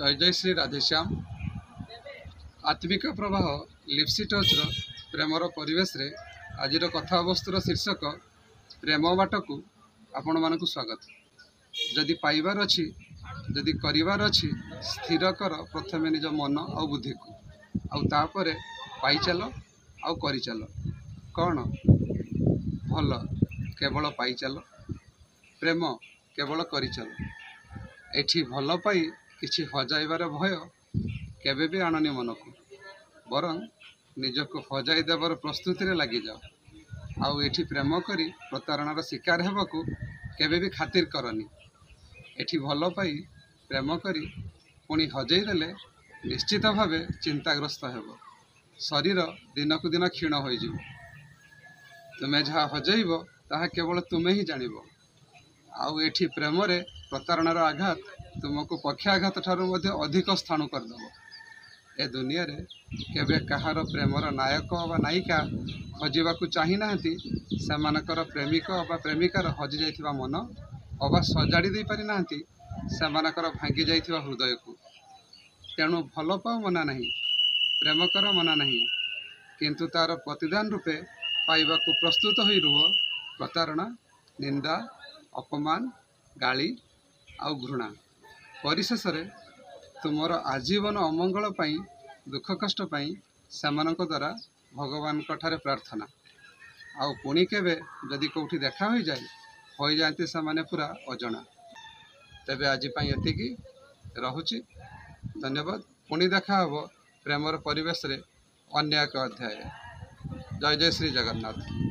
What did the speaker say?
जय जय श्री राधेश्याम। आत्मिक प्रवाह लिप्सी टचर प्रेमर परिवेश रे आज कथावस्तुर शीर्षक प्रेम बाट को आपण मानक स्वागत। जदि पाइबार अच्छी जदि करिवार अच्छी स्थिर कर प्रथमे निज मन आ बुद्धि को आउे पाई चल आउ करि चल। कौन भल केवल पाई चल, प्रेम केवल करि चल। एठी भल पाई किछि हजाइबार भय केबे भी आणनी मन को, बरं निजको हजाई देवर प्रस्तुति रे लगी जाओ। आउ एठी प्रेम करी प्रतारणार शिकार हेबाकू केबे भी खातिर करनी। एठी भल पाई प्रेम करी पुणी हजाई देले निश्चित भावे चिंताग्रस्त हेब। शरीर दिनकू दिन क्षीण हो जिवो। तुमे जहाँ हजाइब ताहा केवल तुमे ही जानिब। आउ एठी प्रेम रे प्रतारणार आघात तुमको पक्षाघात ठारू मध्य अधिक स्थान करदेव। ए दुनिया रे केबे कहार प्रेमर नायक व नायिका हजिबाकू चाही नाहंती, सेमानकर प्रेमिक व प्रेमिकार हजि जाइथिबा मन अबा सजाड़ी दे पारि नाहंती सेमानकर भांगी जाइथिबा हृदय को। तेणु भल पाओ मना नहीं, प्रेम कर मना नहीं, किंतु तार प्रतिदान रूपे पाइबाकू प्रस्तुत होई रुह प्रतारणा, निंदा, अपमान, गाली आउ घृणा। परिशेष रे तुमर आजीवन अमंगल पाई दुख कष्ट पाई सेमानक द्वारा भगवान ठारे प्रार्थना। आउ पुणी केबे जदि कौटी देखा हो जाए हो जाती से माने पूरा अजणा। तेबे आज पाई एतिकी रहुची। धन्यवाद। पुणी देखा हबो प्रेमर परिवेश रे अन्य एक अध्याय। जय जय श्री जगन्नाथ।